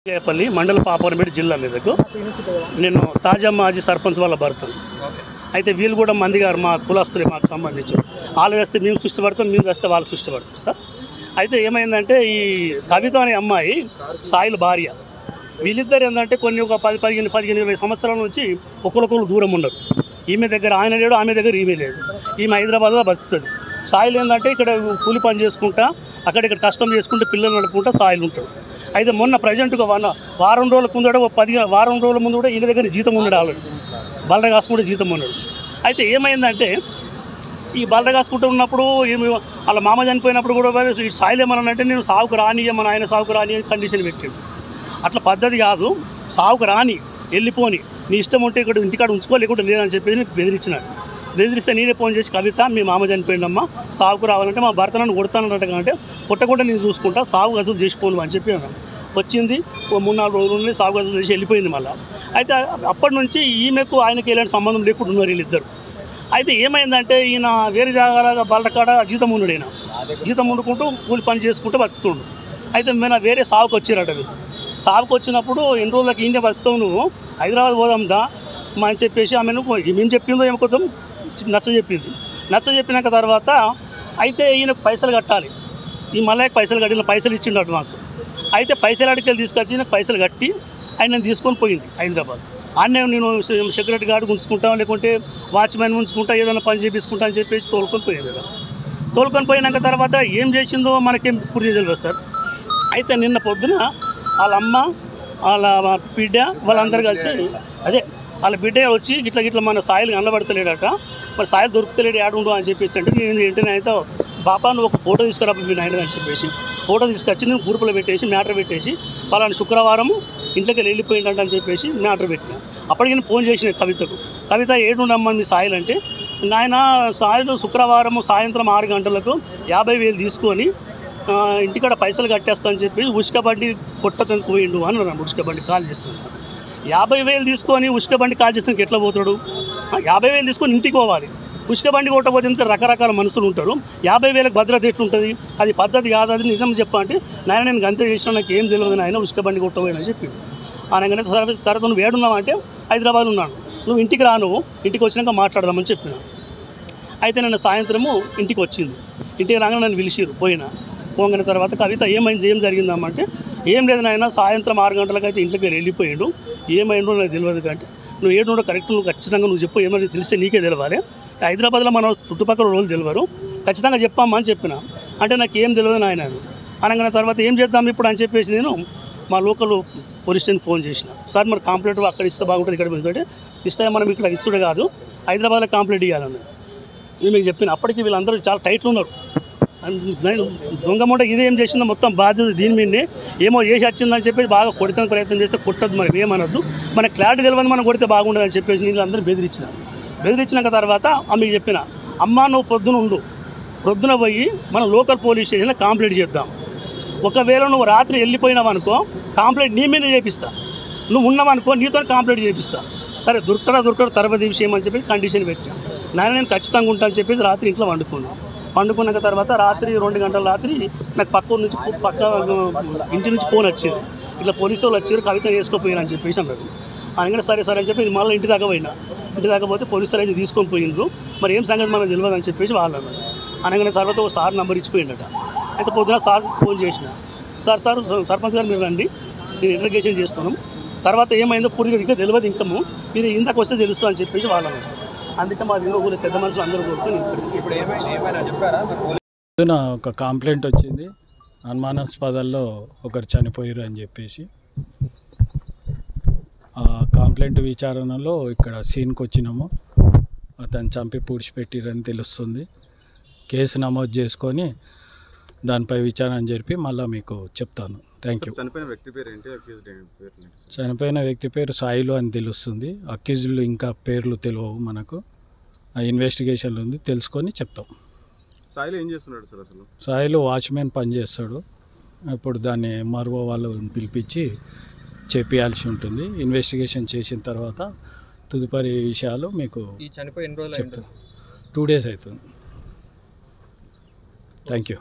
కేపల్లి మండల పాపనపేట జిల్లా మీదకు నేను తాజా మాజీ సర్పంచ్ వాళ్ళ భర్త. అయితే వీళ్ళు కూడా మంది గారు మా కులస్తులే, మాకు సంబంధించి వాళ్ళు వేస్తే మేము సృష్టి పడతాం, మేము వేస్తే వాళ్ళు సృష్టి పడతారు సార్. అయితే ఏమైందంటే ఈ కవిత అనే అమ్మాయి సాయిల భార్య, వీళ్ళిద్దరు ఏంటంటే కొన్ని ఒక 15-20 సంవత్సరాల నుంచి ఒకరికొకరు దూరం ఉండరు. ఈమె దగ్గర ఆయన లేడు, ఆమె దగ్గర ఈమె లేదు. ఈమె హైదరాబాద్లో బతుకుతుంది. సాయిలు ఏంటంటే ఇక్కడ కూలి పని చేసుకుంటా అక్కడిక్కడ కష్టం చేసుకుంటే పిల్లలు నడుపుకుంటా సాయిలు ఉంటాడు. అయితే మొన్న ప్రజెంట్గా వారం రోజుల ముందు వారం రోజుల ముందు కూడా ఈయన దగ్గర జీతం ఉన్నాడు, ఆల్రెడీ బలర కాసుకుంటే జీతం ఉన్నాడు. అయితే ఏమైందంటే ఈ బలర కాసుకుంటూ ఉన్నప్పుడు వాళ్ళ మామ చనిపోయినప్పుడు కూడా సాయిలు ఏమన్నానంటే నేను సాగుకు రానియే, మన ఆయన సాగుకు రాని కండిషన్ పెట్టాడు. అట్లా పద్ధతి కాదు, సాగుకు రాని వెళ్ళిపోని, నీ ఇష్టం ఉంటే ఇక్కడ ఇంటికాడ ఉంచుకోలేకుండా లేదని చెప్పేసి బెదిరించినాడు. బెదిరిస్తే నేనే ఫోన్ చేసి కవిత మీ మామ చనిపోయిందమ్మా, సాగుకు రావాలంటే మా భర్త నన్ను కొడతానంట, అంటే కొట్టకుండా నేను చూసుకుంటా, సాగు గదులు చేసిపోను అని చెప్పి అన్నాను. వచ్చింది 3-4 రోజులు సాగు గదులు చేసి వెళ్ళిపోయింది మళ్ళీ. అయితే అప్పటి నుంచి ఈమెకు ఆయనకి ఎలాంటి సంబంధం లేకుండా ఉన్నారు వీళ్ళిద్దరు. అయితే ఏమైందంటే ఈయన వేరే జాగాల బలకాడ జీతం ఉన్నాడు, ఈయన జీతం వండుకుంటూ కూలి పని చేసుకుంటూ బతుకుతుండు. అయితే మేము వేరే సాగుకు వచ్చారట. వీళ్ళు సాగుకు వచ్చినప్పుడు ఎన్ని రోజులకి ఇండియా బతుకుతావు, నువ్వు హైదరాబాద్ పోదాందా అని చెప్పేసి ఆమెను మేము చెప్పిందో ఏమో కొంచెం నచ్చ చెప్పినాక తర్వాత అయితే ఈయనకు పైసలు కట్టాలి, ఈ మళ్ళీ పైసలు కట్టిన పైసలు ఇచ్చిండు అడ్వాన్స్. అయితే పైసలు అడికెళ్ళి తీసుకొచ్చి ఈయనకు పైసలు కట్టి ఆయన నేను తీసుకొని పోయింది హైదరాబాద్. ఆడనే నేను సెక్యూరిటీ గార్డు ఉంచుకుంటా, లేకుంటే వాచ్మెన్ ఉంచుకుంటా, ఏదైనా పని చేపించుకుంటా అని చెప్పేసి తోలుకొని పోయింది. తోలుకొని పోయినాక తర్వాత ఏం చేసిందో మనకేం పూర్తి తెలియదు సార్. అయితే నిన్న పొద్దున వాళ్ళ అమ్మ, వాళ్ళ బిడ్డ, వాళ్ళందరూ కలిసి వాళ్ళ బిడ్డ వచ్చి ఇట్లా మన సాయిలు కనబడతలేడట, మరి సాయిలు దొరుకుతలేడు ఏడుండు అని చెప్పేసి అంటే నేను ఏంటనే అయితే బాపా నువ్వు ఒక ఫోటో తీసుకురా మీ నాయన అని చెప్పేసి ఫోటో తీసుకొచ్చి నేను గ్రూపులో పెట్టేసి మ్యాటర్ పెట్టేసి పలానా శుక్రవారం ఇంట్లోకి వెళ్ళిపోయిందంట అని చెప్పేసి మ్యాటర్ పెట్టిన. అప్పటికి నేను ఫోన్ చేసిన కవిత ఏడుండమ్మా మీ సాయిలు అంటే, నాయన సాయిలు శుక్రవారం సాయంత్రం 6 గంటలకు 50,000 తీసుకొని ఇంటికాడ పైసలు కట్టేస్తా అని చెప్పి ఉసుక బండి కొట్టతందుకు పోయిండు అని అన్నాడు. ఉసుక బండి కాల్ చేస్తాను, 50,000 తీసుకొని ఉసుక బండి కాల్ చేస్తానికి ఎట్లా పోతాడు? 50,000 తీసుకొని ఇంటికి పోవాలి, ఉసుక బండి కొట్టకపోతే రకరకాల మనుషులు ఉంటారు, 50,000కి భద్రత ఎట్లుంటుంది? అది పద్ధతి కాదు, అది నిజం చెప్పంటే నాయన నేను గంతే చేసిన, నాకు ఏం తెలియదు నాయన, ఉసుక బండి కొట్టబోయినని చెప్పి అనగానే తర్వాత నువ్వు ఏడున్నావు అంటే హైదరాబాద్లో ఉన్నాను, నువ్వు ఇంటికి రా, నువ్వు ఇంటికి వచ్చినాక మాట్లాడదామని చెప్పిన. అయితే నేను సాయంత్రము ఇంటికి వచ్చింది, ఇంటికి రాగానే నన్ను పిలిచిరు, పోగానే తర్వాత కవిత ఏం జరిగిందమ్మంటే ఏం లేదు నాయన, సాయంత్రం 6 గంటలకు అయితే ఇంట్లోకి వెళ్ళిపోయాడు, ఏమైందో నాకు తెలియదు కంటే నువ్వు ఏడుండో కరెక్ట్, నువ్వు ఖచ్చితంగా నువ్వు చెప్పు, ఏమైనా తెలిస్తే నీకే తెలవాలి, హైదరాబాద్లో మన చుట్టుపక్కల రోజులు తెలియరు, ఖచ్చితంగా చెప్పమ్మా అని చెప్పిన. అంటే నాకు ఏం తెలియదు నాయన అనగానే తర్వాత ఏం చేద్దాం ఇప్పుడు అని చెప్పేసి నేను మా లోకల్ పోలీస్ స్టేషన్కి ఫోన్ చేసిన. సార్ మరి కంప్లైంట్ అక్కడ ఇస్తే బాగుంటుంది, ఇక్కడ పెంచుంటే ఇస్తే మనం ఇక్కడ ఇస్తుడే కాదు హైదరాబాద్లో కంప్లైంట్ ఇవ్వాలని నేను మీకు చెప్పిన. అప్పటికి వీళ్ళందరూ చాలా టైట్లు ఉన్నారు, దొంగ ఇదేం చేసిందో మొత్తం బాధ్యత దీని మీదనే, ఏమో చేసి వచ్చిందని చెప్పేసి బాగా కొడతానికి ప్రయత్నం చేస్తే కొట్టద్దు, మనం ఏమనొద్దు, మనకు క్లారిటీ తెలియదు, మనం కొడితే బాగుండదు అని చెప్పేసి నేను అందరూ బెదిరించినాక తర్వాత ఆమెకు చెప్పిన, అమ్మ నువ్వు పొద్దున పోయి మన లోకల్ పోలీస్ స్టేషన్లో కంప్లైంట్ చేద్దాం, ఒకవేళ నువ్వు రాత్రి వెళ్ళిపోయినావు అనుకో కంప్లైంట్ నీ మీద చేపిస్తా, నువ్వు ఉన్నావనుకో నీతో కంప్లైంట్ చేపిస్తా, సరే దొరకడా తర్వాత విషయం అని చెప్పి కండిషన్ పెట్టా. నేను ఖచ్చితంగా ఉంటాను అని చెప్పేసి రాత్రి ఇంట్లో వండుకున్నాక తర్వాత రాత్రి 2 గంటల రాత్రి నాకు పక్క ఇంటి నుంచి ఫోన్ వచ్చింది, ఇట్లా పోలీసు వాళ్ళు వచ్చారు, కవిత వేసుకోపోయినా అని చెప్పేసి అన్నారు. అనగానే సరే అని చెప్పి మళ్ళీ ఇంటి దాకా పోతే పోలీసులు అయితే తీసుకొని పోయిండ్రు, మరి ఏం సంగతి మనకు తెలియదు అని చెప్పేసి వాళ్ళు అన్నారు. అనగానే తర్వాత ఒక సార్ నెంబర్ ఇచ్చిపోయిందట. అయితే పొద్దున సార్ ఫోన్ చేసిన, సార్ సర్పంచ్ గారు మీరు రండి, నేను ఇంట్రగేషన్ చేస్తున్నాం, తర్వాత ఏమైందో పూర్తిగా ఇంకా తెలియదు, ఇంకా మీరు ఇందాక వస్తే తెలుస్తుంది అని చెప్పేసి వాళ్ళు అన్నారు. సార్ అందుకే మా ఊళ్ళో పెద్ద మనుషులు అందరూ కోరుకొని ఒక కంప్లైంట్ వచ్చింది, అనుమానాస్పదాల్లో ఒకరు చనిపోయారు అని చెప్పేసి. ఆ కంప్లైంట్ విచారణలో ఇక్కడ సీన్కి వచ్చినాము, అతను చంపి పూడ్చిపెట్టిరని తెలుస్తుంది. కేసు నమోదు చేసుకొని దానిపై విచారణ జరిపి మళ్ళీ మీకు చెప్తాను. Thank you. చనిపోయిన వ్యక్తి పేరు సాయిలు అని తెలుస్తుంది, అక్యూజ్లు ఇంకా పేర్లు తెలియవు మనకు, ఇన్వెస్టిగేషన్లు ఉంది, తెలుసుకొని చెప్తాం. సాయిలు ఏం చేస్తున్నాడు సార్? అసలు సాయిలు వాచ్మెన్ పని చేస్తాడు, ఇప్పుడు దాన్ని మరో వాళ్ళు పిలిపించి చేపియాల్సి ఉంటుంది. ఇన్వెస్టిగేషన్ చేసిన తర్వాత తదుపరి విషయాలు మీకు చెప్తాను. 2 days అవుతుంది. Thank you.